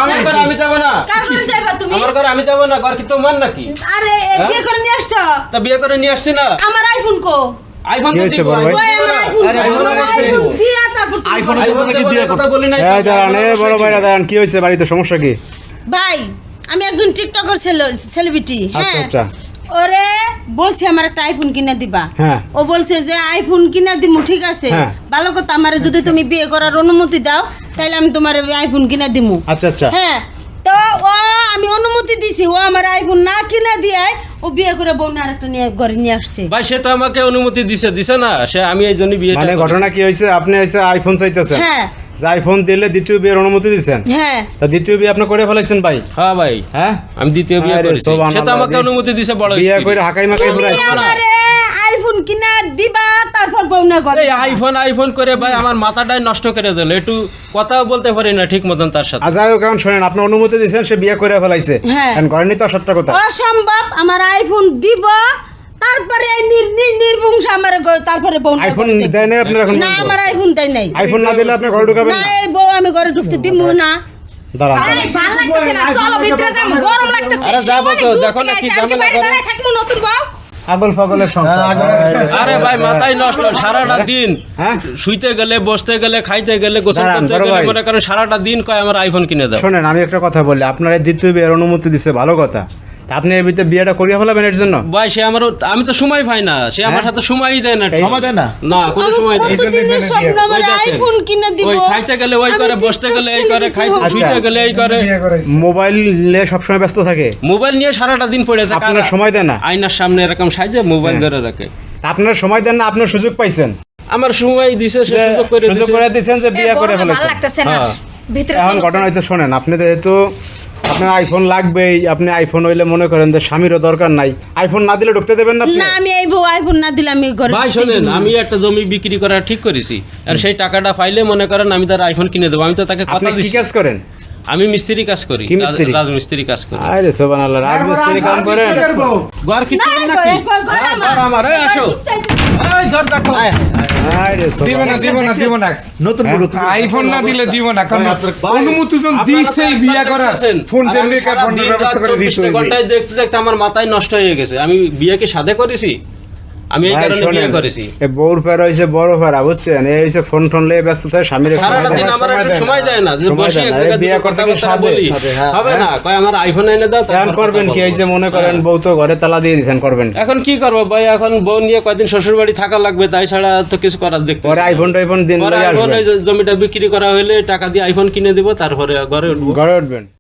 আমার ঘরে আমি যাব না। কার ঘরে যাইবা তুমি? আমার ঘরে আমি যাব না। ঘর কি তোমার নাকি? আরে বিয়ে করে নিয়ে আসছো? তা বিয়ে করে নিয়ে আসছি না। আমার আইফোন কো? আইফোন তো দিব। কই আমার আইফোন? আরে আইফোন দিয়া তারপর আইফোন কি বিয়ে কথা বলি নাই। এই দাঁড়ান, এই বড় ভাইরা দাঁড়ান, কি হয়েছে বাড়িতে, সমস্যা কি? ভাই আমি একজন টিকটকার সেলিব্রিটি। আচ্ছা হ্যাঁ আচ্ছা, ওরে বলছে আমার একটা আইফোন কিনে দিবা। হ্যাঁ। ও বলছে যে আইফোন কিনে দিমু, ঠিক আছে, হ্যাঁ। ভালো কথা, আমারে যদি তুমি বিয়ে করার অনুমতি দাও তাহলে আমি তোমার আইফোন কিনে দিমু। আচ্ছা আচ্ছা, হ্যাঁ, তো ও আমি অনুমতি দিছি, ও আমার আইফোন না কিনে দিয়ে ও বিয়ে করে বউ না আরেকটা নিয়ে ঘরে নিয়ে আসছে। ভাই সে তো আমাকে অনুমতি দিছে না, সে আমি এই জন্য বিয়েটা মানে ঘটনা কি হয়েছে, আপনি হয়েছে আইফোন চাইতেছেন, হ্যাঁ যে আইফোন দিলে দ্বিতীয় বিয়ের অনুমতি দিচ্ছেন, হ্যাঁ তা দ্বিতীয় বিয়ে আপনি করে ফেলাইছেন ভাই? হ্যাঁ ভাই, হ্যাঁ, আমি দ্বিতীয় বিয়ে আরে করেছি। সোবান সে তো আল্লাহ, আমাকে অনুমতি দিছে বড় বিয়ে স্ত্রী। করে হাকাই মাকাই তুমি ঘুরাইছে। আমারে আইফোন কিনে দিবা তারপর বউ না ঘরে। এই আইফোন করে ভাই আমার মাথাটাই নষ্ট করে দিল, একটু কথাও বলতে পারি না ঠিক মতন তার সাথে। আজাও কেমন শোনেন, আপনি অনুমতি দিচ্ছেন, সে বিয়ে করে ফেলাইছে, হ্যাঁ। এখন ঘরে নিতে অসত্য কথা। অসম্ভব, আমার আইফোন দিব তারপরে এই নির্বংশ আমার তারপরে বউ না আইফোন ঘরে যাবে। দেয় না আপনার এখন না পর্যন্ত? আমার আইফোন দেয় নাই। আইফোন না দিলে আপনি ঘরে ঢুকাবেন না না? এই বউ আমি ঘরে ঢুকতে দিব না। দাঁড়ান ভাই, দাঁড়ান। ভাল লাগতেছে না, চলো ভিতরে যাবো, গরম লাগতেছে। আরে যাবো তো, অনেক দূর দেখো না থেকে কি আসছি, আমি ঝামেলা বাইরে করে। দাঁড়ায় থাকবো, নতুন বউ। আগল ফাগলের সংসার। আরে ভাই মাথায় নষ্ট, সারাটা দিন হ্যাঁ, শুইতে গেলে, বসতে গেলে, খাইতে গেলে, গোসল দাঁড়ান, করতে বড় গেলে ভাই। মনে করেন সারাটা দিন কয় আমার আইফোন কিনে দাও। শোনেন আমি একটা কথা বলি, আপনার এই দ্বিতীয় বিয়ের অনুমতি দিচ্ছে ভালো কথা, তা আপনি এর ভিতরে বিয়েটা করিয়া ফেলাবেন এর জন্য? ভাই সে আমার, আমি তো সময় পাই না, সে আমার সাথে সময়ই দেয় না। সময় দেয় না? না কোনো সময় দেয় না। কতদিনের স্বপ্ন আমার ওই দেখেন, আইফোন কিনে দিব। ওই খাইতে গেলে ওই আমি করে, টিকটক বসতে গেলে এই করে, celebrity খাইতে হব। শুইতে গেলে এই করে। মোবাইল নিয়ে সবসময় ব্যস্ত থাকে, মোবাইল নিয়ে সারাটা দিন পড়ে থাকে, আপনার সময় দেন না? আয়নার সামনে এরকম সাইজে মোবাইল ধরে রাখে। আপনার সময় দেন না, আপনার সুযোগ পাইছেন, আমার সময় দিছে, সে সুযোগ করে সুযোগ দিছে। করে দিচ্ছেন যে এই বিয়ে করে গরমে ভাল ফেলেছেন। লাগতেছে না, হ্যাঁ। ভিতরে এখন চলো, ঘটনা চলো। হচ্ছে, শোনেন আপনি যেহেতু আপনার আইফোন লাগবেই, আপনি আইফোন হইলে মনে করেন যে স্বামীরও দরকার নাই, আইফোন না দিলে ঢুকতে দেবেন না আপনি? না আমি এই বউ আইফোন না দিলে আমি ঘরে ভাই ঢুকতেই শোনেন, দিব না। আমি একটা জমি বিক্রি করা ঠিক করেছি, আর সেই টাকাটা পাইলে মনে করেন আমি তার আইফোন কিনে দেবো। আমি তো তাকে আপনি কথা কি দিচ্ছি। কাজ করেন? আমি মিস্ত্রি কাজ করি, কি মিস্ত্রি? রাজমিস্ত্রি কাজ করি। আরে সুবহানাল্লাহ, রাজমিস্ত্রি কাম করেন? ঘর কি না, তোমার এই নাকি? ঘর হ্যাঁ, আমার। ঘর আমার। এই আসো, ঢুকতেই দিব না। এই ধর দেখো। আরে সুবহানাল্লাহ। দিব না নতুন বড় আইফোন না দিলে দিব না, কারণ ভাই, অনুমতি জন আপনারা দিছে তো বিয়া একবার করার দেখতেছেন। ফোন আর তেমনি আমি সারা ফোনের দিন ব্যবস্থা রাত করে 24 দিতে ঘন্টায় দেখতে দেখতে আমার মাথায় নষ্ট হয়ে গেছে। আমি বিয়ে কি সাথে করেছি? আমি এই ভাই কারণে বিয়ে শোনেন, করেছি। এ বউর ফেরা হইছে বড় ফেরা, বুঝছেন? এই হইছে ফোন টোন লয়ে ব্যস্ত থাকে, স্বামীর সারাটা দিন আমার একটু সময় দেয় না যে বসে এক জায়গায় বিয়ে দুটো করতে কথা কি সাধে? বলি। হবে না, কয় আমার আইফোন এনে দাও, এখন তারপর করবেন কথা কি? এই যে বলবো। মনে করেন বউ তো ঘরে তালা দিয়ে দিয়েছেন, করবেন কি? এখন কি করবো ভাই, এখন বউ নিয়ে কয়দিন শ্বশুর বাড়ি থাকা লাগবে, তাই ছাড়া তো কিছু করার দেখতে পরে আইফোন টাইফোন দিন পরে লয়ে আইফোন আসবেন, জমিটা বিক্রি করা হলে টাকা দিয়ে আইফোন কিনে দিব, তারপরে ঘরে উঠবো। ঘরে উঠবেন।